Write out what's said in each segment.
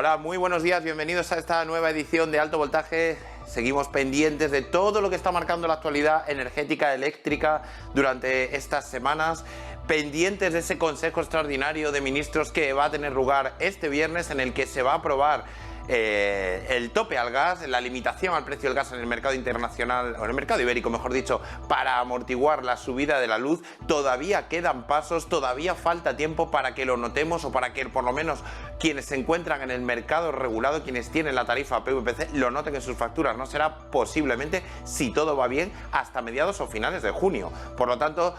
Hola, muy buenos días, bienvenidos a esta nueva edición de Alto Voltaje. Seguimos pendientes de todo lo que está marcando la actualidad energética, eléctrica durante estas semanas, pendientes de ese Consejo Extraordinario de Ministros que va a tener lugar este viernes, en el que se va a aprobar el tope al gas, la limitación al precio del gas en el mercado internacional, o en el mercado ibérico, mejor dicho, para amortiguar la subida de la luz. Todavía quedan pasos, todavía falta tiempo para que lo notemos, o para que por lo menos quienes se encuentran en el mercado regulado, quienes tienen la tarifa PVPC, lo noten en sus facturas. No será posiblemente, si todo va bien, hasta mediados o finales de junio. Por lo tanto,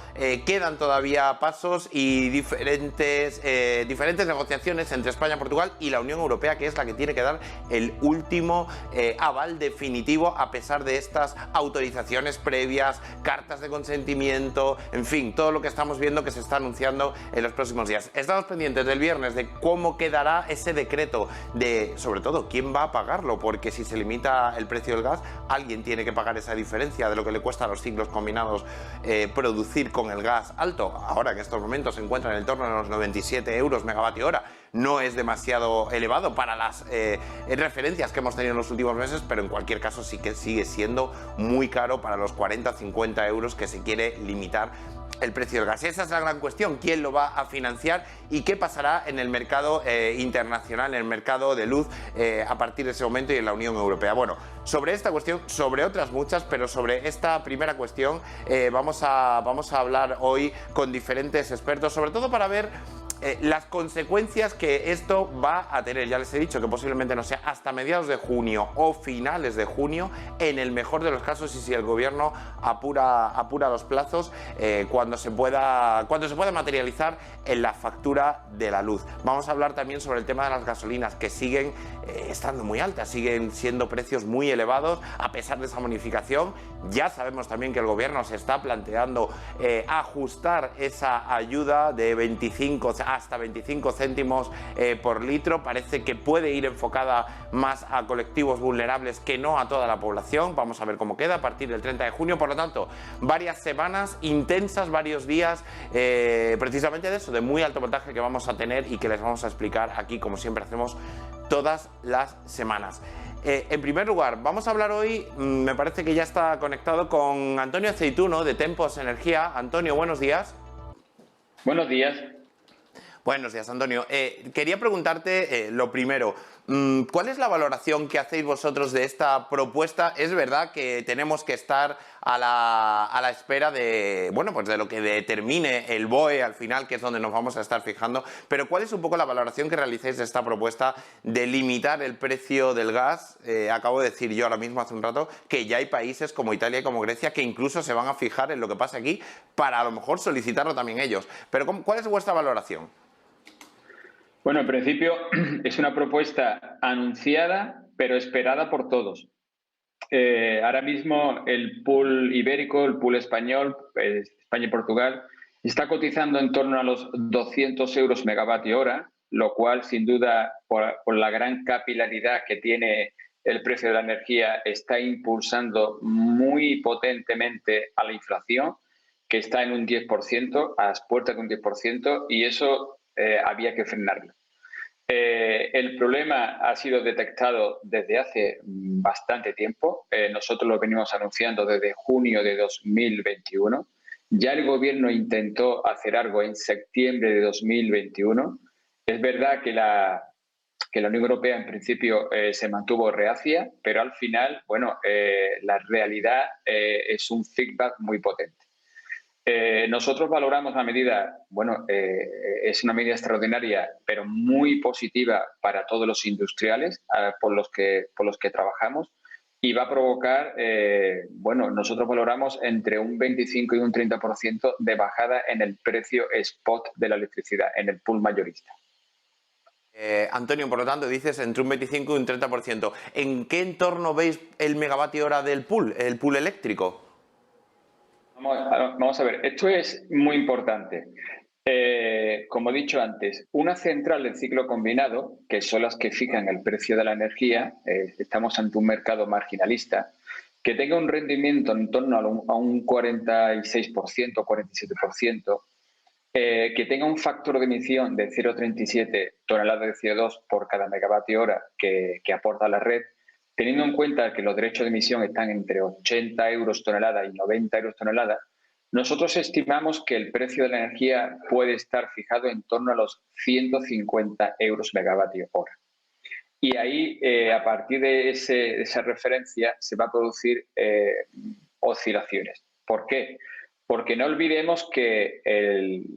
quedan todavía pasos y diferentes negociaciones entre España, Portugal y la Unión Europea, que es la que tiene que dar el último aval definitivo, a pesar de estas autorizaciones previas, cartas de consentimiento, en fin, todo lo que estamos viendo que se está anunciando en los próximos días. Estamos pendientes del viernes de cómo quedará ese decreto, de sobre todo quién va a pagarlo, porque si se limita el precio del gas, alguien tiene que pagar esa diferencia de lo que le cuesta a los ciclos combinados producir con el gas alto. Ahora, en estos momentos se encuentra en el torno de los 97 euros megavatio hora. No es demasiado elevado para las referencias que hemos tenido en los últimos meses, pero en cualquier caso sí que sigue siendo muy caro para los 40-50 euros que se quiere limitar el precio del gas. Esa es la gran cuestión: quién lo va a financiar y qué pasará en el mercado internacional, en el mercado de luz a partir de ese momento, y en la Unión Europea. Bueno, sobre esta cuestión, sobre otras muchas, pero sobre esta primera cuestión vamos a hablar hoy con diferentes expertos, sobre todo para ver las consecuencias que esto va a tener. Ya les he dicho que posiblemente no sea hasta mediados de junio o finales de junio, en el mejor de los casos, y si el gobierno apura los plazos, cuando se pueda materializar en la factura de la luz. Vamos a hablar también sobre el tema de las gasolinas, que siguen estando muy altas, siguen siendo precios muy elevados a pesar de esa bonificación. Ya sabemos también que el gobierno se está planteando ajustar esa ayuda de 25 hasta 25 céntimos por litro. Parece que puede ir enfocada más a colectivos vulnerables que no a toda la población. Vamos a ver cómo queda a partir del 30 de junio. Por lo tanto, varias semanas intensas, varios días precisamente de eso, de muy alto voltaje, que vamos a tener y que les vamos a explicar aquí, como siempre hacemos todas las semanas. En primer lugar, vamos a hablar hoy, me parece que ya está conectado, con Antonio Aceituno, de Tempos Energía. Antonio, buenos días. Buenos días. Buenos días, Antonio. Quería preguntarte lo primero, ¿cuál es la valoración que hacéis vosotros de esta propuesta? Es verdad que tenemos que estar a la espera de, bueno, pues de lo que determine el BOE al final, que es donde nos vamos a estar fijando, pero ¿cuál es un poco la valoración que realicéis de esta propuesta de limitar el precio del gas? Acabo de decir yo ahora mismo, hace un rato, que ya hay países como Italia y como Grecia que incluso se van a fijar en lo que pasa aquí para a lo mejor solicitarlo también ellos. Pero ¿cuál es vuestra valoración? Bueno, en principio es una propuesta anunciada, pero esperada por todos. Ahora mismo el pool ibérico, el pool español, España y Portugal, está cotizando en torno a los 200 euros megavatio hora, lo cual, sin duda, por la gran capilaridad que tiene el precio de la energía, está impulsando muy potentemente a la inflación, que está en un 10%, a las puertas de un 10%, y eso había que frenarlo. El problema ha sido detectado desde hace bastante tiempo. Nosotros lo venimos anunciando desde junio de 2021. Ya el gobierno intentó hacer algo en septiembre de 2021. Es verdad que la Unión Europea en principio se mantuvo reacia, pero al final, bueno, la realidad es un feedback muy potente. Nosotros valoramos la medida, bueno, es una medida extraordinaria, pero muy positiva para todos los industriales por los que trabajamos, y va a provocar, bueno, nosotros valoramos entre un 25 y un 30% de bajada en el precio spot de la electricidad, en el pool mayorista. Antonio, por lo tanto, dices entre un 25 y un 30%. ¿En qué entorno veis el megavatio hora del pool, el pool eléctrico? Vamos a ver, esto es muy importante. Como he dicho antes, una central de ciclo combinado, que son las que fijan el precio de la energía, estamos ante un mercado marginalista, que tenga un rendimiento en torno a un 46%, 47%, que tenga un factor de emisión de 0,37 toneladas de CO2 por cada megavatio hora que aporta la red, teniendo en cuenta que los derechos de emisión están entre 80 euros tonelada y 90 euros tonelada, nosotros estimamos que el precio de la energía puede estar fijado en torno a los 150 euros megavatio hora. Y ahí, a partir de esa referencia, se va a producir oscilaciones. ¿Por qué? Porque no olvidemos que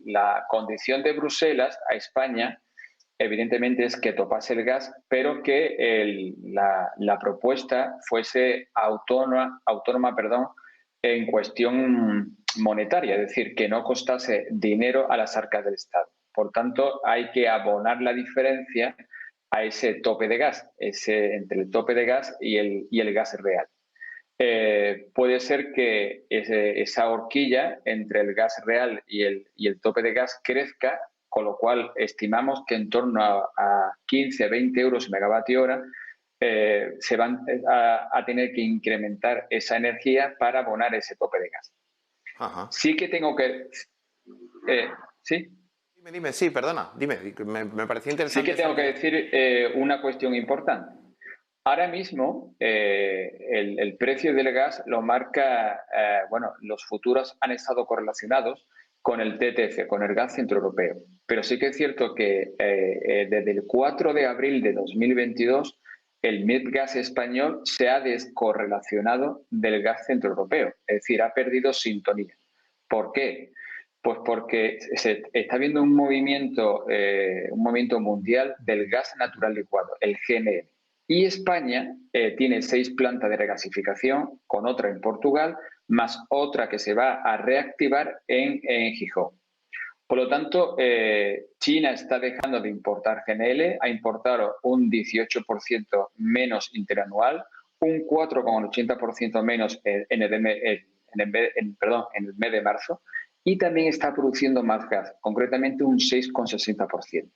la condición de Bruselas a España, evidentemente, es que topase el gas, pero que la propuesta fuese autónoma, en cuestión monetaria, es decir, que no costase dinero a las arcas del Estado. Por tanto, hay que abonar la diferencia a ese tope de gas, entre el tope de gas y el gas real. Puede ser que esa horquilla entre el gas real y el tope de gas crezca, con lo cual estimamos que en torno a 15, 20 euros megavatio hora se van a tener que incrementar esa energía para abonar ese tope de gas. Ajá. Sí que tengo que... ¿Sí? Dime, sí, perdona, dime, me parecía interesante. Sí que tengo que decir una cuestión importante. Ahora mismo el precio del gas lo marca, los futuros han estado correlacionados con el TTF, con el gas centroeuropeo. Pero sí que es cierto que desde el 4 de abril de 2022 el Medgas español se ha descorrelacionado del gas centroeuropeo, es decir, ha perdido sintonía. ¿Por qué? Pues porque se está viendo un movimiento mundial del gas natural licuado, el GNL. Y España tiene 6 plantas de regasificación, con otra en Portugal, más otra que se va a reactivar en Gijón. Por lo tanto, China está dejando de importar GNL, ha importado un 18% menos interanual, un 4,80% menos en el mes de marzo, y también está produciendo más gas, concretamente un 6,60%.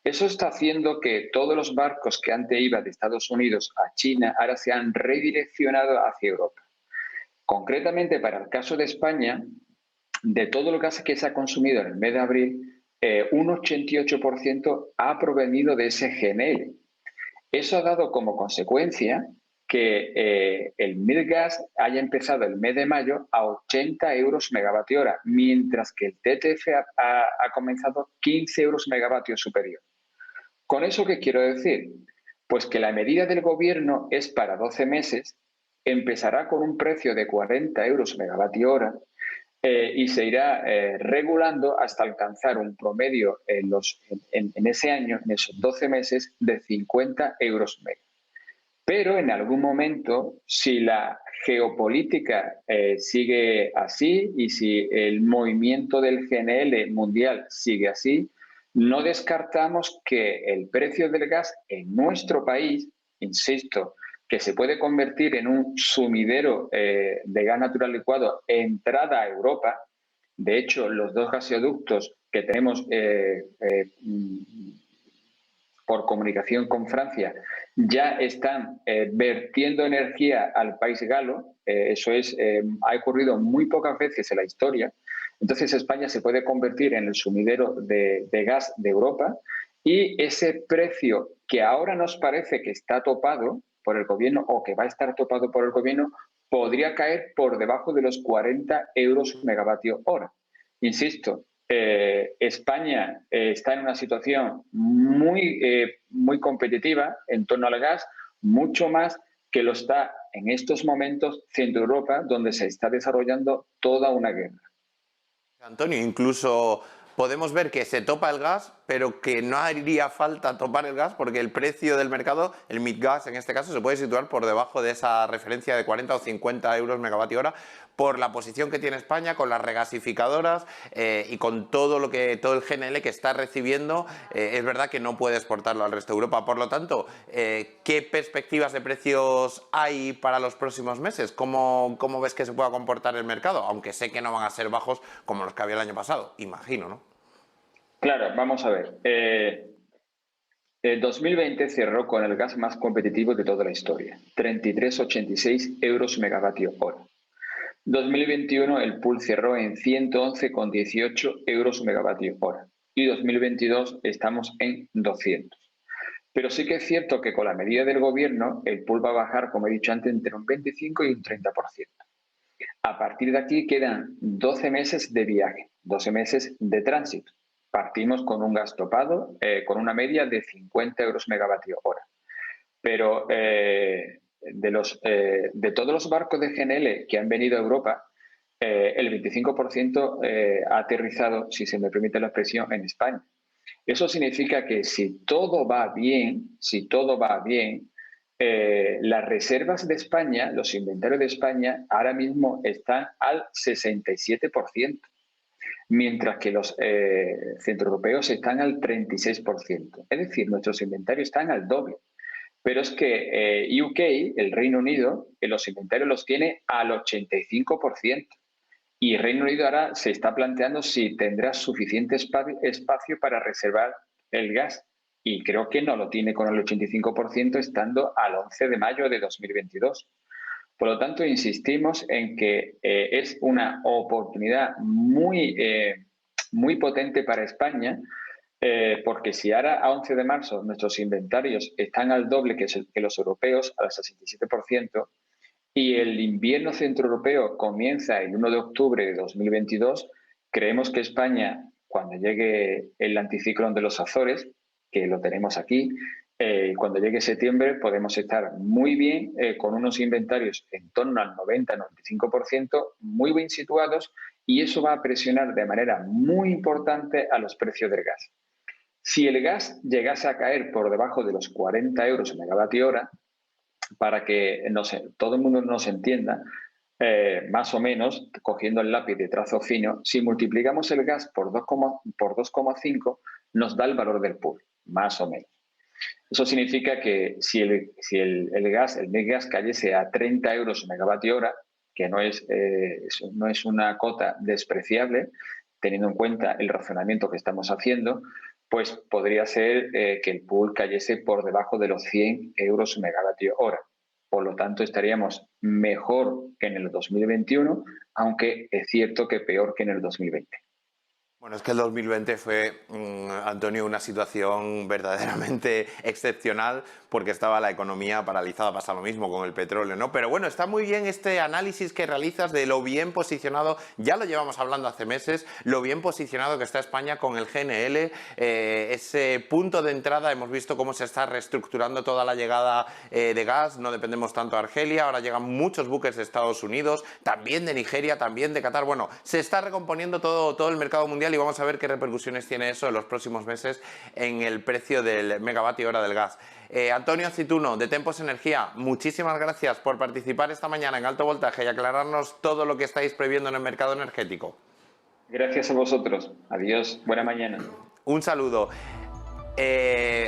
Eso está haciendo que todos los barcos que antes iban de Estados Unidos a China ahora se han redireccionado hacia Europa. Concretamente, para el caso de España, de todo el gas que se ha consumido en el mes de abril, un 88% ha provenido de ese GNL. Eso ha dado como consecuencia que el Milgas haya empezado el mes de mayo a 80 euros megavatio hora, mientras que el TTF ha comenzado 15 euros megavatio superior. ¿Con eso qué quiero decir? Pues que la medida del gobierno es para 12 meses, empezará con un precio de 40 euros megavatio hora y se irá regulando hasta alcanzar un promedio en ese año, en esos 12 meses, de 50 euros mega. Pero en algún momento, si la geopolítica sigue así y si el movimiento del GNL mundial sigue así, no descartamos que el precio del gas en nuestro país, insisto, que se puede convertir en un sumidero de gas natural licuado entrada a Europa. De hecho, los 2 gasoductos que tenemos por comunicación con Francia ya están vertiendo energía al país galo. Eso ha ocurrido muy pocas veces en la historia. Entonces España se puede convertir en el sumidero de gas de Europa, y ese precio que ahora nos parece que está topado por el gobierno o que va a estar topado por el gobierno podría caer por debajo de los 40 euros megavatio hora. Insisto, España está en una situación muy competitiva en torno al gas, mucho más que lo está en estos momentos Centroeuropa, donde se está desarrollando toda una guerra. Antonio, incluso podemos ver que se topa el gas, pero que no haría falta topar el gas porque el precio del mercado, el Midgas en este caso, se puede situar por debajo de esa referencia de 40 o 50 euros megavatio hora por la posición que tiene España con las regasificadoras y con todo el GNL que está recibiendo. Es verdad que no puede exportarlo al resto de Europa. Por lo tanto, ¿qué perspectivas de precios hay para los próximos meses? ¿Cómo ves que se pueda comportar el mercado? Aunque sé que no van a ser bajos como los que había el año pasado, imagino, ¿no? Claro, vamos a ver. El 2020 cerró con el gas más competitivo de toda la historia, 33,86 euros megavatio hora. 2021 el pool cerró en 111,18 euros megavatio hora y 2022 estamos en 200. Pero sí que es cierto que con la medida del gobierno el pool va a bajar, como he dicho antes, entre un 25 y un 30%. A partir de aquí quedan 12 meses de viaje, 12 meses de tránsito. Partimos con un gas topado con una media de 50 euros megavatio hora. Pero de todos los barcos de GNL que han venido a Europa, el 25% ha aterrizado, si se me permite la expresión, en España. Eso significa que si todo va bien, las reservas de España, los inventarios de España, ahora mismo están al 67%, mientras que los centroeuropeos están al 36%. Es decir, nuestros inventarios están al doble. Pero es que UK, el Reino Unido, los inventarios los tiene al 85%. Y el Reino Unido ahora se está planteando si tendrá suficiente espacio para reservar el gas. Y creo que no lo tiene con el 85% estando al 11 de mayo de 2022. Por lo tanto, insistimos en que es una oportunidad muy potente para España, porque si ahora a 11 de marzo nuestros inventarios están al doble que los europeos, al 67%, y el invierno centroeuropeo comienza el 1 de octubre de 2022, creemos que España, cuando llegue el anticiclón de los Azores, que lo tenemos aquí, cuando llegue septiembre podemos estar muy bien con unos inventarios en torno al 90-95%, muy bien situados, y eso va a presionar de manera muy importante a los precios del gas. Si el gas llegase a caer por debajo de los 40 euros megavatio hora, para que todo el mundo nos entienda, más o menos, cogiendo el lápiz de trazo fino, si multiplicamos el gas por 2,5, nos da el valor del pool, más o menos. Eso significa que si el net gas cayese a 30 euros megavatio hora, que no es una cota despreciable, teniendo en cuenta el razonamiento que estamos haciendo, pues podría ser que el pool cayese por debajo de los 100 euros megavatio hora. Por lo tanto, estaríamos mejor que en el 2021, aunque es cierto que peor que en el 2020. Bueno, es que el 2020 fue, Antonio, una situación verdaderamente excepcional porque estaba la economía paralizada. Pasa lo mismo con el petróleo, ¿no? Pero bueno, está muy bien este análisis que realizas de lo bien posicionado, ya lo llevamos hablando hace meses, lo bien posicionado que está España con el GNL, ese punto de entrada. Hemos visto cómo se está reestructurando toda la llegada de gas, no dependemos tanto de Argelia, ahora llegan muchos buques de Estados Unidos, también de Nigeria, también de Qatar. Bueno, se está recomponiendo todo el mercado mundial y vamos a ver qué repercusiones tiene eso en los próximos meses en el precio del megavatio hora del gas. Antonio Acituno, de Tempos Energía, muchísimas gracias por participar esta mañana en Alto Voltaje y aclararnos todo lo que estáis previendo en el mercado energético. Gracias a vosotros. Adiós. Buena mañana. Un saludo.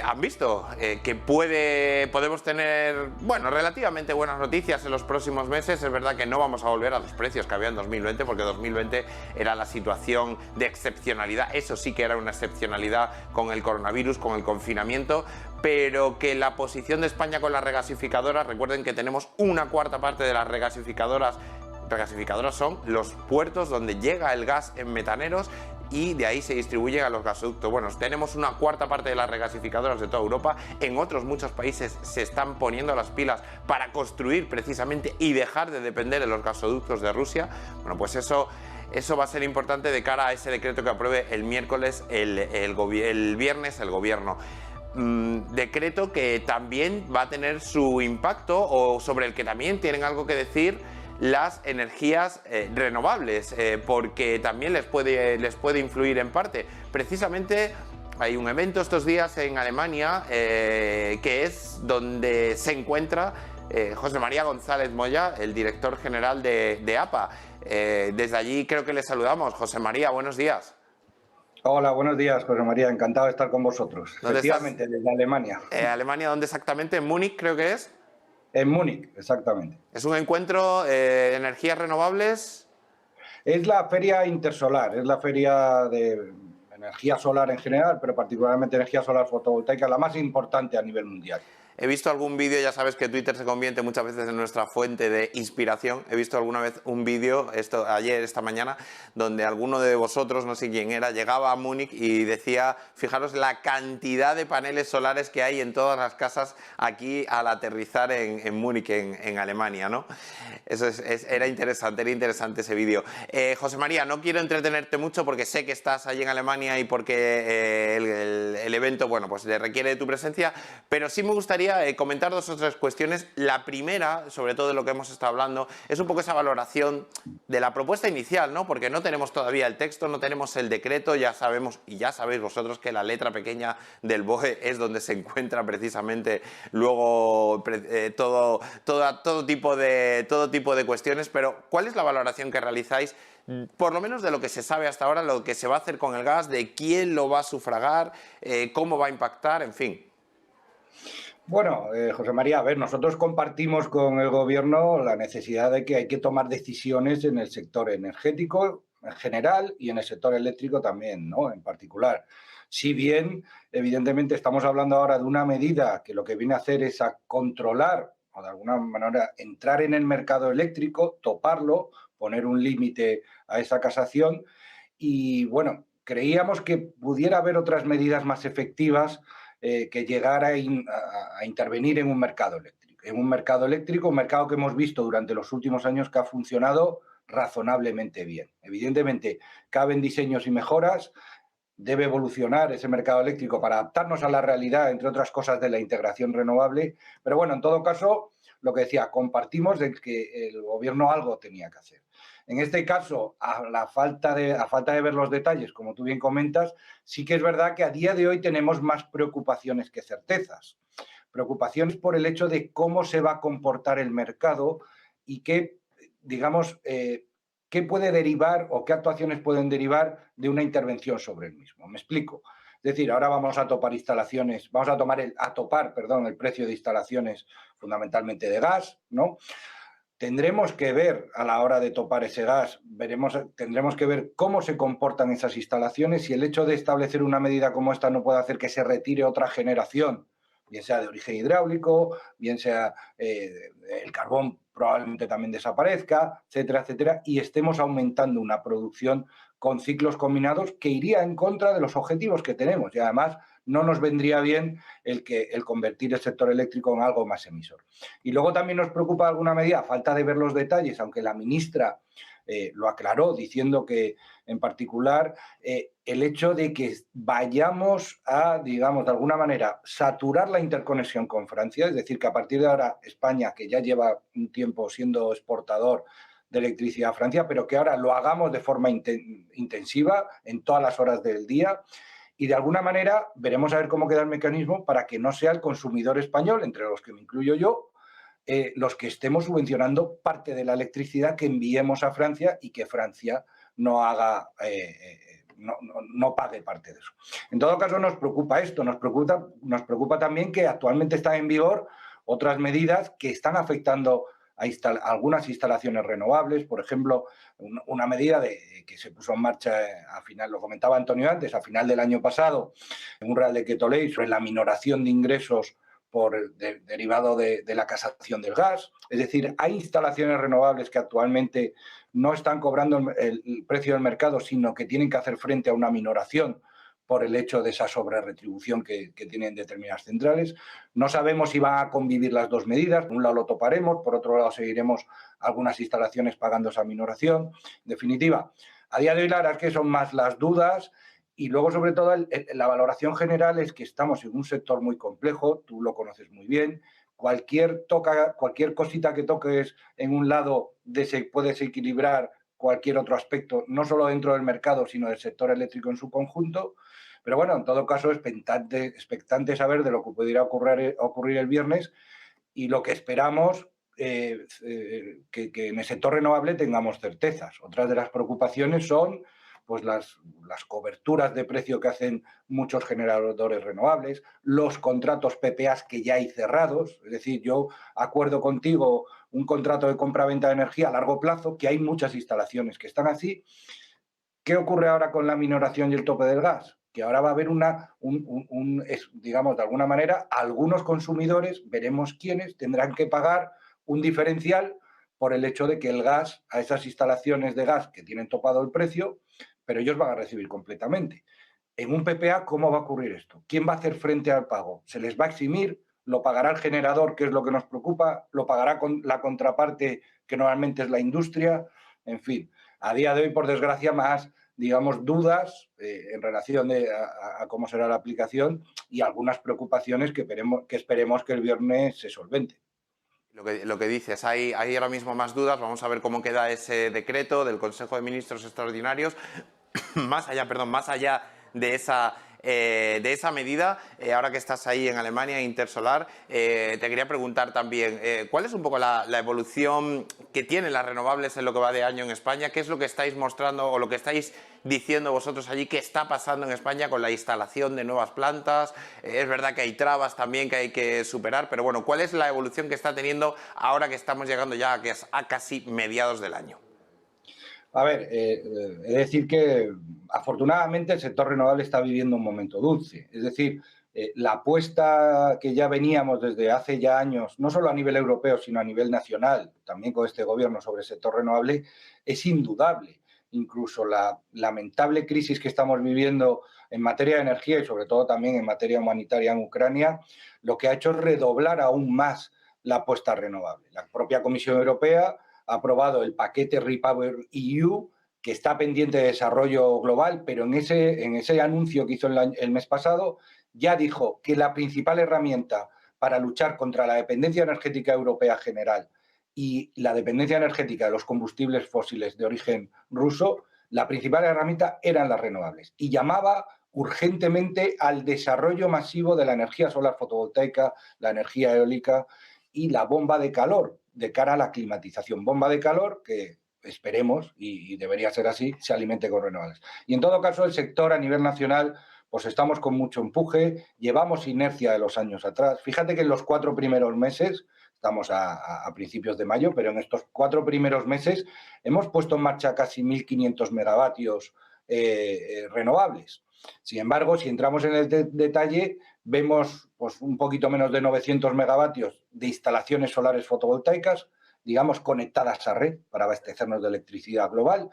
Han visto que podemos tener, bueno, relativamente buenas noticias en los próximos meses. Es verdad que no vamos a volver a los precios que había en 2020, porque 2020 era la situación de excepcionalidad. Eso sí que era una excepcionalidad con el coronavirus, con el confinamiento, pero que la posición de España con las regasificadoras, recuerden que tenemos una cuarta parte de las regasificadoras son los puertos donde llega el gas en metaneros y de ahí se distribuye a los gasoductos. Bueno, tenemos una cuarta parte de las regasificadoras de toda Europa. En otros muchos países se están poniendo las pilas para construir precisamente y dejar de depender de los gasoductos de Rusia. Bueno, pues eso va a ser importante de cara a ese decreto que apruebe el miércoles, el viernes el gobierno. Decreto que también va a tener su impacto, o sobre el que también tienen algo que decir las energías renovables, porque también les puede influir en parte. Precisamente hay un evento estos días en Alemania que es donde se encuentra José María González Moya, el director general de APA. Desde allí creo que le saludamos. José María, buenos días. Hola, buenos días, José María. Encantado de estar con vosotros. Efectivamente, desde Alemania. ¿Alemania dónde exactamente? ¿En Múnich creo que es? En Múnich, exactamente. ¿Es un encuentro de energías renovables? Es la feria intersolar, es la feria de energía solar en general, pero particularmente energía solar fotovoltaica, la más importante a nivel mundial. He visto algún vídeo, ya sabes que Twitter se convierte muchas veces en nuestra fuente de inspiración. He visto alguna vez un vídeo, esta mañana, donde alguno de vosotros, no sé quién era, llegaba a Múnich y decía, fijaros la cantidad de paneles solares que hay en todas las casas aquí al aterrizar en Múnich, en Alemania, ¿no? Eso era interesante ese vídeo. José María, no quiero entretenerte mucho porque sé que estás allí en Alemania y porque el evento, bueno, pues le requiere de tu presencia, pero sí me gustaría comentar 2 o 3 cuestiones. La primera, sobre todo de lo que hemos estado hablando, es un poco esa valoración de la propuesta inicial, ¿no? Porque no tenemos todavía el texto, no tenemos el decreto, ya sabemos y ya sabéis vosotros que la letra pequeña del BOE es donde se encuentra precisamente luego todo tipo de cuestiones, pero ¿cuál es la valoración que realizáis? Por lo menos de lo que se sabe hasta ahora, lo que se va a hacer con el gas, de quién lo va a sufragar, cómo va a impactar, en fin. Bueno, José María, a ver, nosotros compartimos con el Gobierno la necesidad de que hay que tomar decisiones en el sector energético en general y en el sector eléctrico también, ¿no? En particular. Si bien, evidentemente, estamos hablando ahora de una medida que lo que viene a hacer es a controlar o de alguna manera entrar en el mercado eléctrico, toparlo, poner un límite a esa casación y, bueno, creíamos que pudiera haber otras medidas más efectivas que llegar a intervenir en un mercado eléctrico. En un mercado eléctrico, un mercado que hemos visto durante los últimos años que ha funcionado razonablemente bien. Evidentemente, caben diseños y mejoras, debe evolucionar ese mercado eléctrico para adaptarnos a la realidad, entre otras cosas, de la integración renovable. Pero bueno, en todo caso, lo que decía, compartimos de que el Gobierno algo tenía que hacer. En este caso, a falta de ver los detalles, como tú bien comentas, sí que es verdad que a día de hoy tenemos más preocupaciones que certezas. Preocupaciones por el hecho de cómo se va a comportar el mercado y qué, digamos, qué puede derivar o qué actuaciones pueden derivar de una intervención sobre el mismo. Me explico. Es decir, ahora vamos a topar instalaciones, vamos a topar el precio de instalaciones fundamentalmente de gas, ¿no? Tendremos que ver a la hora de topar ese gas, tendremos que ver cómo se comportan esas instalaciones y el hecho de establecer una medida como esta no puede hacer que se retire otra generación, bien sea de origen hidráulico, bien sea el carbón probablemente también desaparezca, etcétera, etcétera, y estemos aumentando una producción con ciclos combinados que iría en contra de los objetivos que tenemos y además no nos vendría bien el convertir el sector eléctrico en algo más emisor. Y luego también nos preocupa alguna medida, a falta de ver los detalles, aunque la ministra lo aclaró diciendo que, en particular, el hecho de que vayamos a, digamos, de alguna manera, saturar la interconexión con Francia, es decir, que a partir de ahora España, que ya lleva un tiempo siendo exportador de electricidad a Francia, pero que ahora lo hagamos de forma intensiva en todas las horas del día. Y de alguna manera veremos a ver cómo queda el mecanismo para que no sea el consumidor español, entre los que me incluyo yo, los que estemos subvencionando parte de la electricidad que enviemos a Francia y que Francia no haga, no pague parte de eso. En todo caso, nos preocupa esto, nos preocupa también que actualmente están en vigor otras medidas que están afectando a algunas instalaciones renovables, por ejemplo, una medida que se puso en marcha a final, lo comentaba Antonio antes, a final del año pasado, en un Real Decreto Ley sobre la minoración de ingresos derivado de la casación del gas. Es decir, hay instalaciones renovables que actualmente no están cobrando el precio del mercado, sino que tienen que hacer frente a una minoración por el hecho de esa sobreretribución que tienen determinadas centrales. No sabemos si van a convivir las dos medidas. Por un lado lo toparemos, por otro lado seguiremos algunas instalaciones pagando esa minoración. En definitiva, a día de hoy la verdad es que son más las dudas y luego, sobre todo, la valoración general es que estamos en un sector muy complejo, tú lo conoces muy bien. Cualquier cosita que toques en un lado puede desequilibrar cualquier otro aspecto, no solo dentro del mercado, sino del sector eléctrico en su conjunto. Pero bueno, en todo caso, expectante saber de lo que pudiera ocurrir el viernes y lo que esperamos que en el sector renovable tengamos certezas. Otras de las preocupaciones son pues las coberturas de precio que hacen muchos generadores renovables, los contratos PPAs que ya hay cerrados, es decir, yo acuerdo contigo un contrato de compra-venta de energía a largo plazo, que hay muchas instalaciones que están así. ¿Qué ocurre ahora con la minoración y el tope del gas? que ahora va a haber digamos, de alguna manera, algunos consumidores, veremos quiénes, tendrán que pagar un diferencial por el hecho de que el gas, a esas instalaciones de gas que tienen topado el precio, pero ellos van a recibir completamente. En un PPA, ¿cómo va a ocurrir esto? ¿Quién va a hacer frente al pago? ¿Se les va a eximir? ¿Lo pagará el generador, que es lo que nos preocupa? ¿Lo pagará con la contraparte, que normalmente es la industria? En fin, a día de hoy, por desgracia, más, digamos, dudas en relación a cómo será la aplicación y algunas preocupaciones que esperemos que el viernes se solvente. Lo que dices, hay ahora mismo más dudas. Vamos a ver cómo queda ese decreto del Consejo de Ministros Extraordinarios. Más allá de esa medida, ahora que estás ahí en Alemania, Intersolar, te quería preguntar también, ¿cuál es un poco la evolución que tienen las renovables en lo que va de año en España? ¿Qué es lo que estáis mostrando o lo que estáis diciendo vosotros allí que está pasando en España con la instalación de nuevas plantas? Es verdad que hay trabas también que hay que superar, pero bueno, ¿cuál es la evolución que está teniendo ahora que estamos llegando ya a casi mediados del año? A ver, es decir que afortunadamente el sector renovable está viviendo un momento dulce. Es decir, la apuesta que ya veníamos desde hace ya años, no solo a nivel europeo, sino a nivel nacional, también con este gobierno sobre el sector renovable, es indudable. Incluso la lamentable crisis que estamos viviendo en materia de energía y sobre todo también en materia humanitaria en Ucrania, lo que ha hecho es redoblar aún más la apuesta renovable. La propia Comisión Europea ha aprobado el paquete REPowerEU, que está pendiente de desarrollo global, pero en ese anuncio que hizo el mes pasado ya dijo que la principal herramienta para luchar contra la dependencia energética europea general y la dependencia energética de los combustibles fósiles de origen ruso, la principal herramienta eran las renovables y llamaba urgentemente al desarrollo masivo de la energía solar fotovoltaica, la energía eólica y la bomba de calor de cara a la climatización. Bomba de calor que esperemos, y debería ser así, se alimente con renovables. Y en todo caso, el sector a nivel nacional, pues estamos con mucho empuje, llevamos inercia de los años atrás. Fíjate que en los 4 primeros meses, estamos a principios de mayo, pero en estos 4 primeros meses hemos puesto en marcha casi 1.500 megavatios renovables. Sin embargo, si entramos en el detalle, vemos pues, un poquito menos de 900 megavatios de instalaciones solares fotovoltaicas, digamos, conectadas a red para abastecernos de electricidad global,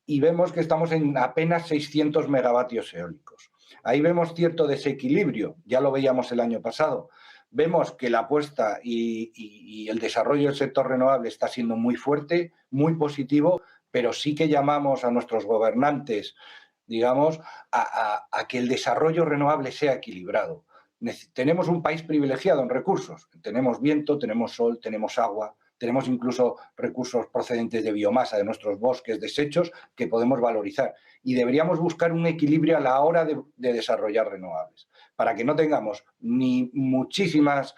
y vemos que estamos en apenas 600 megavatios eólicos. Ahí vemos cierto desequilibrio, ya lo veíamos el año pasado. Vemos que la apuesta y el desarrollo del sector renovable está siendo muy fuerte, muy positivo, pero sí que llamamos a nuestros gobernantes, digamos, a que el desarrollo renovable sea equilibrado. Tenemos un país privilegiado en recursos. Tenemos viento, tenemos sol, tenemos agua, tenemos incluso recursos procedentes de biomasa de nuestros bosques, desechos, que podemos valorizar. Y deberíamos buscar un equilibrio a la hora de desarrollar renovables, para que no tengamos ni muchísimas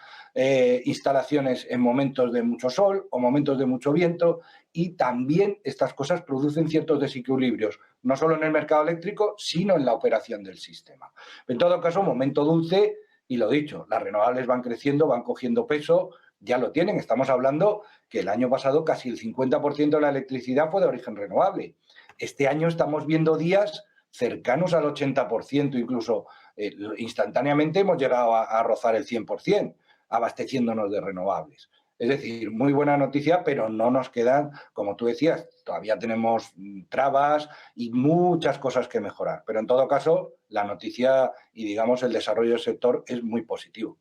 instalaciones en momentos de mucho sol o momentos de mucho viento, y también estas cosas producen ciertos desequilibrios, no solo en el mercado eléctrico, sino en la operación del sistema. En todo caso, momento dulce, y lo dicho, las renovables van creciendo, van cogiendo peso, ya lo tienen. Estamos hablando que el año pasado casi el 50% de la electricidad fue de origen renovable. Este año estamos viendo días cercanos al 80%, incluso instantáneamente hemos llegado a rozar el 100%, abasteciéndonos de renovables. Es decir, muy buena noticia, pero no nos quedan, como tú decías, todavía tenemos trabas y muchas cosas que mejorar. Pero en todo caso, la noticia y, digamos, el desarrollo del sector es muy positivo.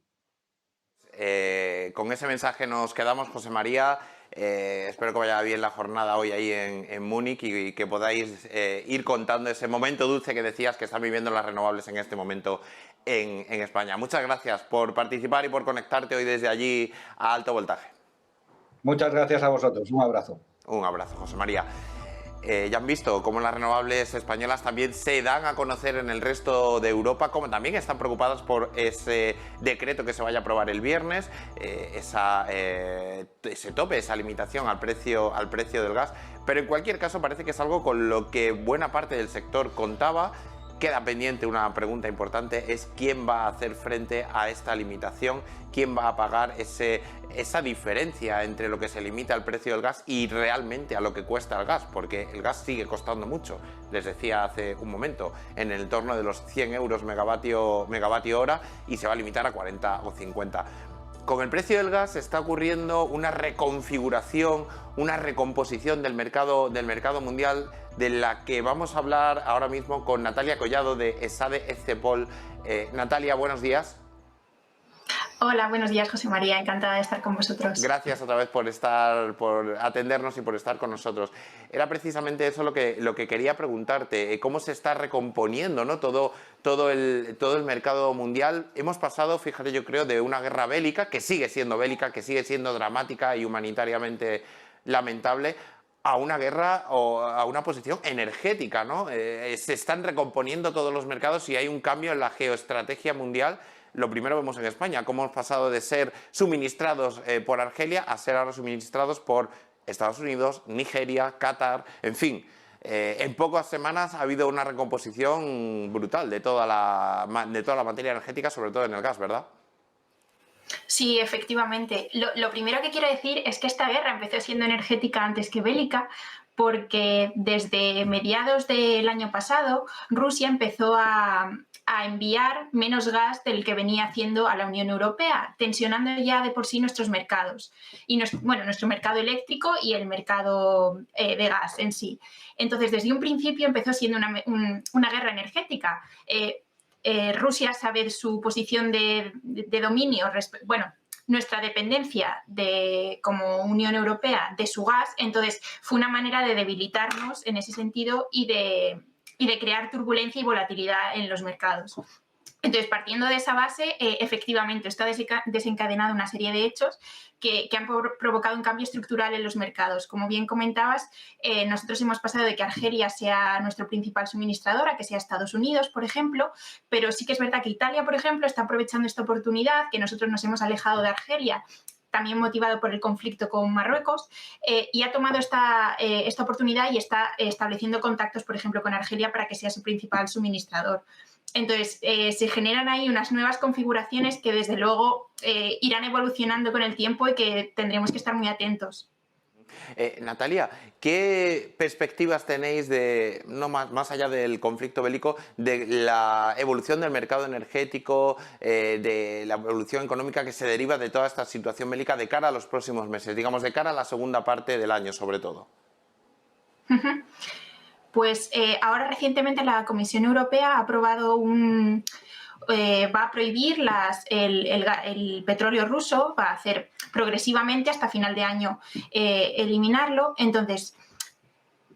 Con ese mensaje nos quedamos, José María. Espero que vaya bien la jornada hoy ahí en Múnich y que podáis ir contando ese momento dulce que decías que están viviendo las renovables en este momento en España. Muchas gracias por participar y por conectarte hoy desde allí a Alto Voltaje. Muchas gracias a vosotros. Un abrazo. Un abrazo, José María. Ya han visto cómo las renovables españolas también se dan a conocer en el resto de Europa, como también están preocupadas por ese decreto que se vaya a aprobar el viernes, ese tope, esa limitación al precio del gas. Pero en cualquier caso parece que es algo con lo que buena parte del sector contaba queda pendiente una pregunta importante, es quién va a hacer frente a esta limitación, quién va a pagar esa diferencia entre lo que se limita al precio del gas y realmente a lo que cuesta el gas, porque el gas sigue costando mucho. Les decía hace un momento, en el entorno de los 100 euros megavatio hora, y se va a limitar a 40 o 50. Con el precio del gas está ocurriendo una reconfiguración, una recomposición del mercado mundial, de la que vamos a hablar ahora mismo con Natalia Collado de ESADE Ecepol. Natalia, buenos días. Hola, buenos días, José María. Encantada de estar con vosotros. Gracias otra vez por atendernos y por estar con nosotros. Era precisamente eso lo que quería preguntarte, cómo se está recomponiendo, ¿no? todo el mercado mundial. Hemos pasado, fíjate, yo creo, de una guerra bélica, que sigue siendo dramática y humanitariamente lamentable, a una guerra o a una posición energética, ¿no? Se están recomponiendo todos los mercados y hay un cambio en la geoestrategia mundial. Lo primero vemos en España, cómo hemos pasado de ser suministrados por Argelia a ser ahora suministrados por Estados Unidos, Nigeria, Qatar, en fin. En pocas semanas ha habido una recomposición brutal de toda la materia energética, sobre todo en el gas, ¿verdad? Sí, efectivamente. Lo primero que quiero decir es que esta guerra empezó siendo energética antes que bélica, porque desde mediados del año pasado Rusia empezó a enviar menos gas del que venía haciendo a la Unión Europea, tensionando ya de por sí nuestros mercados, y nuestro mercado eléctrico y el mercado de gas en sí. Entonces, desde un principio empezó siendo una guerra energética. Rusia sabe su posición de dominio, nuestra dependencia como Unión Europea de su gas, entonces fue una manera de debilitarnos en ese sentido y de crear turbulencia y volatilidad en los mercados. Entonces, partiendo de esa base, efectivamente, esto ha desencadenado una serie de hechos que han provocado un cambio estructural en los mercados. Como bien comentabas, nosotros hemos pasado de que Argelia sea nuestro principal suministrador a que sea Estados Unidos, por ejemplo, pero sí que es verdad que Italia, por ejemplo, está aprovechando esta oportunidad, que nosotros nos hemos alejado de Argelia, también motivado por el conflicto con Marruecos, y ha tomado esta oportunidad y está estableciendo contactos, por ejemplo, con Argelia para que sea su principal suministrador. Entonces, se generan ahí unas nuevas configuraciones que, desde luego, irán evolucionando con el tiempo y que tendremos que estar muy atentos. Natalia, ¿qué perspectivas tenéis más allá del conflicto bélico, de la evolución del mercado energético, de la evolución económica que se deriva de toda esta situación bélica de cara a los próximos meses, digamos, de cara a la segunda parte del año, sobre todo? Pues ahora recientemente la Comisión Europea ha aprobado va a prohibir el petróleo ruso, va a hacer progresivamente hasta final de año eliminarlo. Entonces,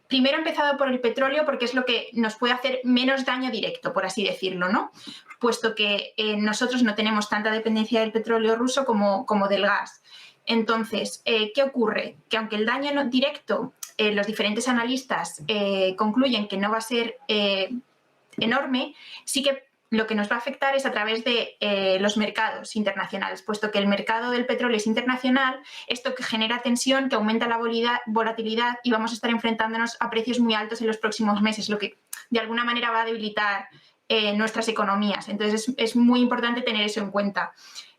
primero he empezado por el petróleo porque es lo que nos puede hacer menos daño directo, por así decirlo, ¿no? Puesto que nosotros no tenemos tanta dependencia del petróleo ruso como del gas. Entonces, ¿qué ocurre? Que aunque el daño directo, los diferentes analistas concluyen que no va a ser enorme, sí que lo que nos va a afectar es a través de los mercados internacionales, puesto que el mercado del petróleo es internacional, esto que genera tensión, que aumenta la volatilidad y vamos a estar enfrentándonos a precios muy altos en los próximos meses, lo que de alguna manera va a debilitar nuestras economías. Entonces es muy importante tener eso en cuenta.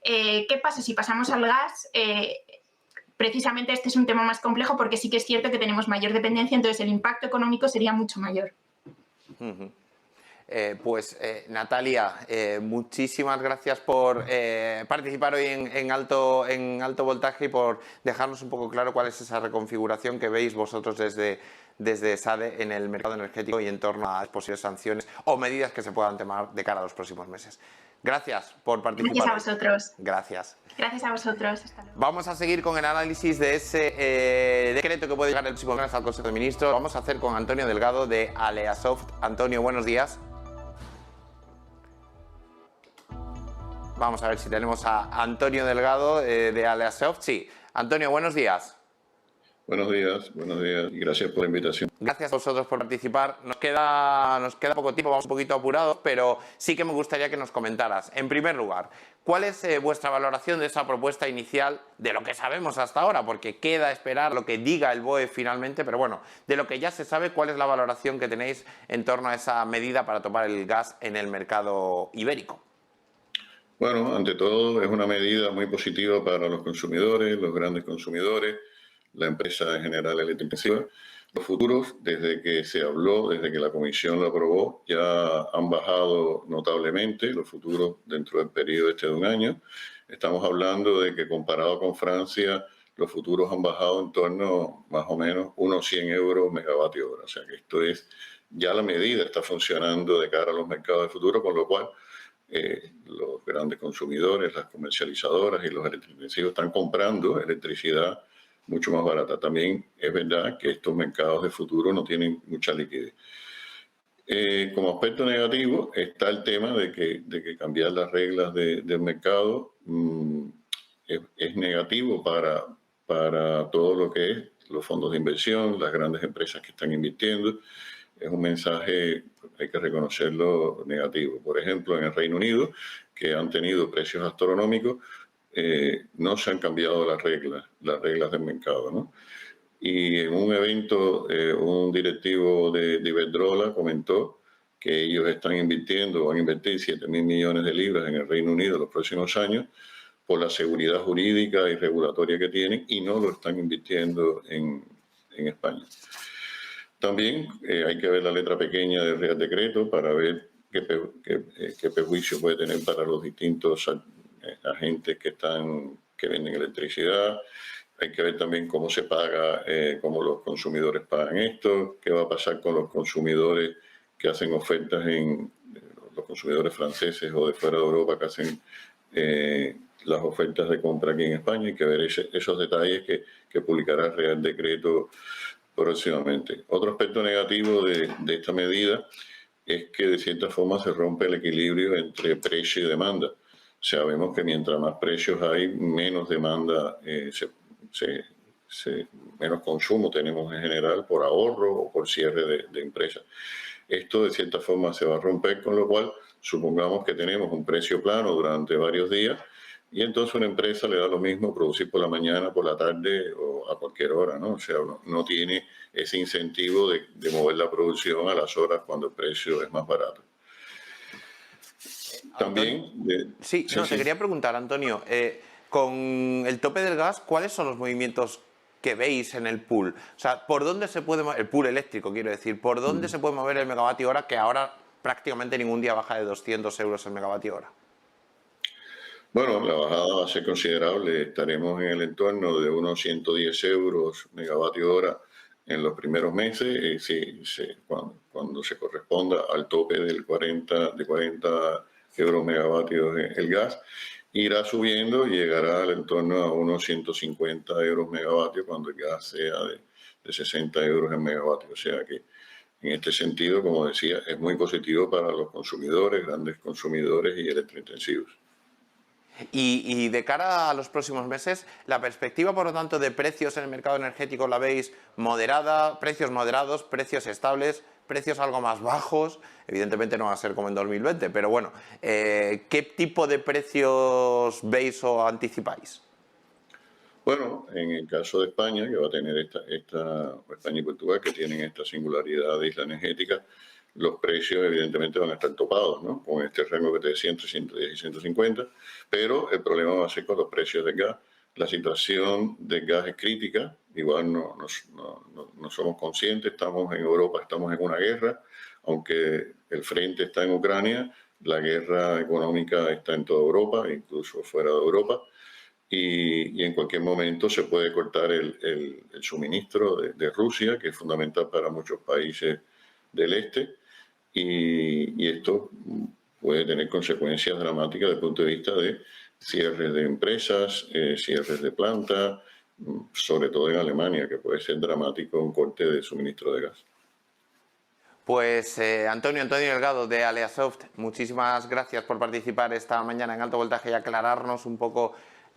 ¿Qué pasa si pasamos al gas? Precisamente este es un tema más complejo porque sí que es cierto que tenemos mayor dependencia, entonces el impacto económico sería mucho mayor. Natalia, muchísimas gracias por participar hoy en alto voltaje y por dejarnos un poco claro cuál es esa reconfiguración que veis vosotros desde ESADE en el mercado energético y en torno a posibles sanciones o medidas que se puedan tomar de cara a los próximos meses. Gracias por participar. Gracias a vosotros. Gracias. Gracias a vosotros. Hasta luego. Vamos a seguir con el análisis de ese decreto que puede llegar el próximo mes al Consejo de Ministros. Vamos a hacer con Antonio Delgado de Aleasoft. Antonio, buenos días. Vamos a ver si tenemos a Antonio Delgado de Aleasoft. Sí. Antonio, buenos días. buenos días y gracias por la invitación. Gracias a vosotros por participar. Nos queda poco tiempo, vamos un poquito apurados, pero sí que me gustaría que nos comentaras. En primer lugar, ¿cuál es vuestra valoración de esa propuesta inicial, de lo que sabemos hasta ahora? Porque queda esperar lo que diga el BOE finalmente, pero bueno, de lo que ya se sabe, ¿cuál es la valoración que tenéis en torno a esa medida para tomar el gas en el mercado ibérico? Bueno, ante todo es una medida muy positiva para los consumidores, los grandes consumidores, la empresa en general electrointensiva. Los futuros, desde que se habló, desde que la Comisión lo aprobó, ya han bajado notablemente los futuros dentro del periodo de un año. Estamos hablando de que comparado con Francia, los futuros han bajado en torno más o menos unos 100 euros megavatio hora. O sea que esto es, ya la medida está funcionando de cara a los mercados de futuro, con lo cual los grandes consumidores, las comercializadoras y los electrointensivos están comprando electricidad mucho más barata. También es verdad que estos mercados de futuro no tienen mucha liquidez. Como aspecto negativo está el tema de que cambiar las reglas del mercado es negativo para todo lo que es los fondos de inversión, las grandes empresas que están invirtiendo. Es un mensaje, hay que reconocerlo, negativo. Por ejemplo, en el Reino Unido, que han tenido precios astronómicos, no se han cambiado las reglas del mercado, ¿no? Y en un evento, un directivo de Iberdrola comentó que ellos están invirtiendo, van a invertir 7.000 millones de libras en el Reino Unido en los próximos años por la seguridad jurídica y regulatoria que tienen, y no lo están invirtiendo en España. También hay que ver la letra pequeña del Real Decreto para ver qué perjuicio puede tener para los distintos agentes que venden electricidad. Hay que ver también cómo se paga, cómo los consumidores pagan esto, qué va a pasar con los consumidores que hacen ofertas los consumidores franceses o de fuera de Europa que hacen las ofertas de compra aquí en España. Hay que ver esos detalles que publicará el Real Decreto próximamente. Otro aspecto negativo de esta medida es que de cierta forma se rompe el equilibrio entre precio y demanda. Sabemos que mientras más precios hay, menos demanda, menos consumo tenemos en general por ahorro o por cierre de empresas. Esto de cierta forma se va a romper, con lo cual supongamos que tenemos un precio plano durante varios días y entonces una empresa le da lo mismo producir por la mañana, por la tarde o a cualquier hora, ¿no? O sea, no tiene ese incentivo de mover la producción a las horas cuando el precio es más barato. También... te quería preguntar, Antonio, con el tope del gas, ¿cuáles son los movimientos que veis en el pool? O sea, ¿por dónde se puede mover, el pool eléctrico, quiero decir, por dónde se puede mover el megavatio hora, que ahora prácticamente ningún día baja de 200 euros el megavatio hora? Bueno, la bajada va a ser considerable. Estaremos en el entorno de unos 110 euros megavatio hora en los primeros meses, cuando se corresponda al tope de 40 euros megavatios el gas. Irá subiendo y llegará al entorno a unos 150 euros megavatio cuando el gas sea de 60 euros en megavatio. O sea que en este sentido, como decía, es muy positivo para los consumidores, grandes consumidores y electrointensivos. Y de cara a los próximos meses, la perspectiva, por lo tanto, de precios en el mercado energético la veis moderada, precios moderados, precios estables, precios algo más bajos. Evidentemente no va a ser como en 2020, pero bueno, ¿qué tipo de precios veis o anticipáis? Bueno, en el caso de España, que va a tener España y Portugal, que tienen esta singularidad de isla energética, los precios evidentemente van a estar topados, ¿no? Con este rango que te decía entre 110 y 150, pero el problema va a ser con los precios del gas. La situación del gas es crítica, igual no somos conscientes, estamos en Europa, estamos en una guerra, aunque el frente está en Ucrania, la guerra económica está en toda Europa, incluso fuera de Europa, y en cualquier momento se puede cortar el suministro de Rusia, que es fundamental para muchos países del este, y esto puede tener consecuencias dramáticas desde el punto de vista de cierres de empresas, cierres de plantas, sobre todo en Alemania, que puede ser dramático un corte de suministro de gas. Pues Antonio Delgado de Aleasoft, muchísimas gracias por participar esta mañana en Alto Voltaje y aclararnos un poco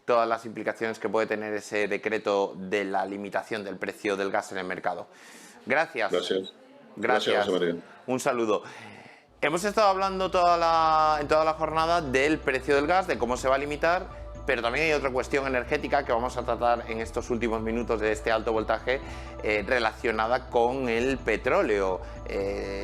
todas las implicaciones que puede tener ese decreto de la limitación del precio del gas en el mercado. Gracias. Gracias, José María. Un saludo. Hemos estado hablando en toda la jornada del precio del gas, de cómo se va a limitar, pero también hay otra cuestión energética que vamos a tratar en estos últimos minutos de este alto voltaje relacionada con el petróleo.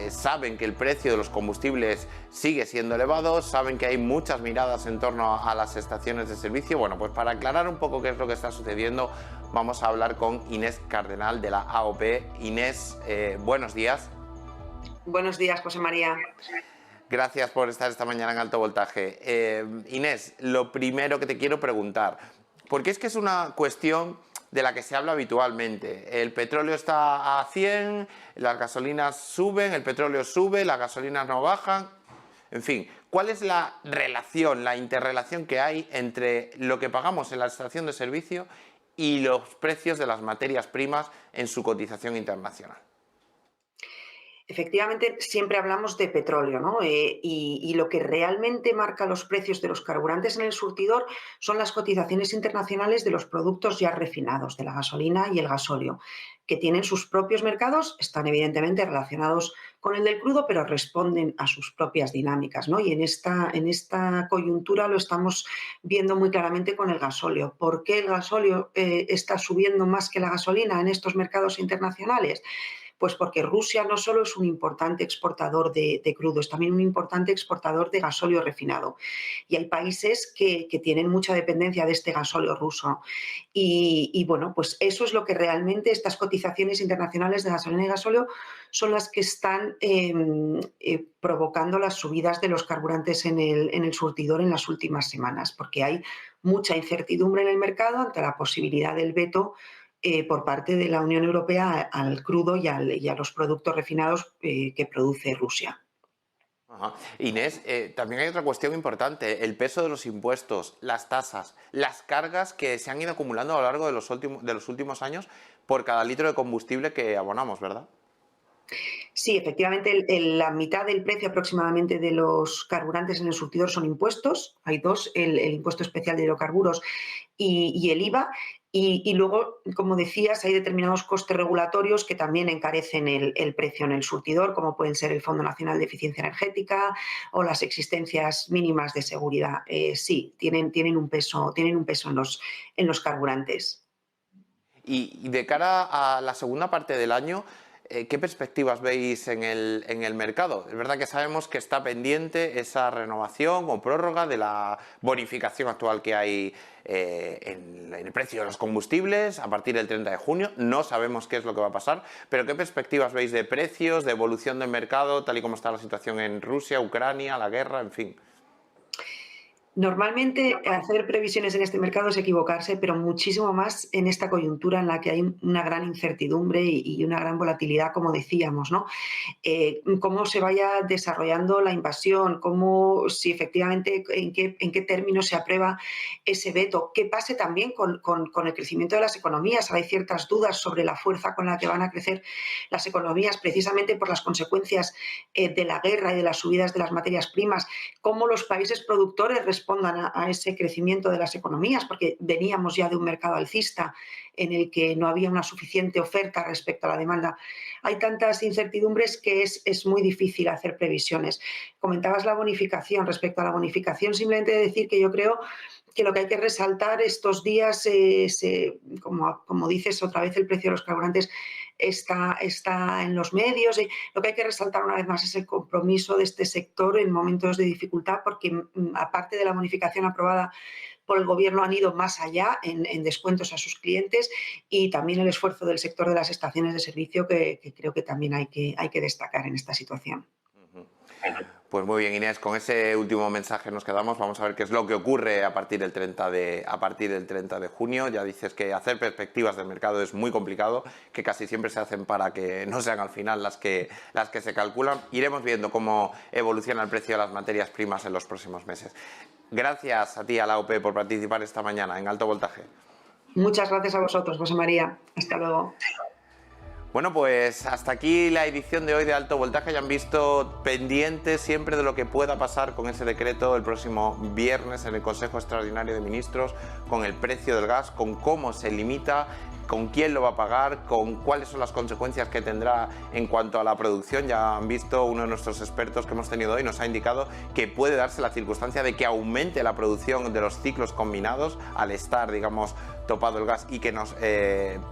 Saben que el precio de los combustibles sigue siendo elevado, saben que hay muchas miradas en torno a las estaciones de servicio. Bueno, pues para aclarar un poco qué es lo que está sucediendo, vamos a hablar con Inés Cardenal de la AOP. Inés, buenos días. Buenos días, José María. Gracias por estar esta mañana en Alto Voltaje. Inés, lo primero que te quiero preguntar, porque es que es una cuestión de la que se habla habitualmente. El petróleo está a 100, las gasolinas suben, el petróleo sube, las gasolinas no bajan. En fin, ¿cuál es la relación, la interrelación que hay entre lo que pagamos en la estación de servicio y los precios de las materias primas en su cotización internacional? Efectivamente, siempre hablamos de petróleo, ¿no? Y lo que realmente marca los precios de los carburantes en el surtidor son las cotizaciones internacionales de los productos ya refinados, de la gasolina y el gasóleo, que tienen sus propios mercados, están evidentemente relacionados con el del crudo, pero responden a sus propias dinámicas, ¿no? Y en esta coyuntura lo estamos viendo muy claramente con el gasóleo. ¿Por qué el gasóleo está subiendo más que la gasolina en estos mercados internacionales? Pues porque Rusia no solo es un importante exportador de crudo, es también un importante exportador de gasóleo refinado. Y hay países que tienen mucha dependencia de este gasóleo ruso. Y bueno, pues eso es lo que realmente estas cotizaciones internacionales de gasolina y gasóleo son las que están provocando las subidas de los carburantes en el surtidor en las últimas semanas, porque hay mucha incertidumbre en el mercado ante la posibilidad del veto por parte de la Unión Europea al crudo y a los productos refinados que produce Rusia. Ajá. Inés, también hay otra cuestión importante, el peso de los impuestos, las tasas, las cargas que se han ido acumulando a lo largo de los últimos años por cada litro de combustible que abonamos, ¿verdad? Sí, efectivamente, la mitad del precio aproximadamente de los carburantes en el surtidor son impuestos. Hay dos, el impuesto especial de hidrocarburos y el IVA. Y luego, como decías, hay determinados costes regulatorios que también encarecen el precio en el surtidor, como pueden ser el Fondo Nacional de Eficiencia Energética o las existencias mínimas de seguridad. Sí, tienen un peso en los carburantes. Y de cara a la segunda parte del año, ¿qué perspectivas veis en el mercado? Es verdad que sabemos que está pendiente esa renovación o prórroga de la bonificación actual que hay en el precio de los combustibles a partir del 30 de junio. No sabemos qué es lo que va a pasar, pero ¿qué perspectivas veis de precios, de evolución del mercado, tal y como está la situación en Rusia, Ucrania, la guerra, en fin? Normalmente hacer previsiones en este mercado es equivocarse, pero muchísimo más en esta coyuntura en la que hay una gran incertidumbre y una gran volatilidad, como decíamos, ¿no? Cómo se vaya desarrollando la invasión, si efectivamente en qué términos se aprueba ese veto, qué pase también con el crecimiento de las economías. Hay ciertas dudas sobre la fuerza con la que van a crecer las economías precisamente por las consecuencias de la guerra y de las subidas de las materias primas, cómo los países productores responden a ese crecimiento de las economías, porque veníamos ya de un mercado alcista en el que no había una suficiente oferta respecto a la demanda. Hay tantas incertidumbres que es muy difícil hacer previsiones. Comentabas la bonificación. Respecto a la bonificación, simplemente decir que yo creo que lo que hay que resaltar estos días, como dices, otra vez el precio de los carburantes está en los medios. Lo que hay que resaltar una vez más es el compromiso de este sector en momentos de dificultad, porque aparte de la bonificación aprobada por el Gobierno, han ido más allá en descuentos a sus clientes, y también el esfuerzo del sector de las estaciones de servicio que creo que también hay que destacar en esta situación. Pues muy bien, Inés, con ese último mensaje nos quedamos. Vamos a ver qué es lo que ocurre a partir del 30 de junio. Ya dices que hacer perspectivas del mercado es muy complicado, que casi siempre se hacen para que no sean al final las que se calculan. Iremos viendo cómo evoluciona el precio de las materias primas en los próximos meses. Gracias a ti, a la AOP, por participar esta mañana en Alto Voltaje. Muchas gracias a vosotros, José María. Hasta luego. Bueno, pues hasta aquí la edición de hoy de Alto Voltaje. Ya han visto, pendientes siempre de lo que pueda pasar con ese decreto el próximo viernes en el Consejo Extraordinario de Ministros, con el precio del gas, con cómo se limita, con quién lo va a pagar, con cuáles son las consecuencias que tendrá en cuanto a la producción. Ya han visto, uno de nuestros expertos que hemos tenido hoy nos ha indicado que puede darse la circunstancia de que aumente la producción de los ciclos combinados al estar, digamos, topado el gas y que nos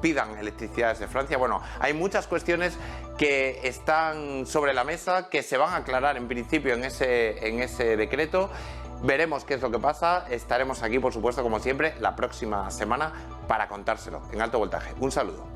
pidan electricidad desde Francia. Bueno, hay muchas cuestiones que están sobre la mesa, que se van a aclarar en principio en ese decreto. Veremos qué es lo que pasa. Estaremos aquí, por supuesto, como siempre, la próxima semana para contárselo en Alto Voltaje. Un saludo.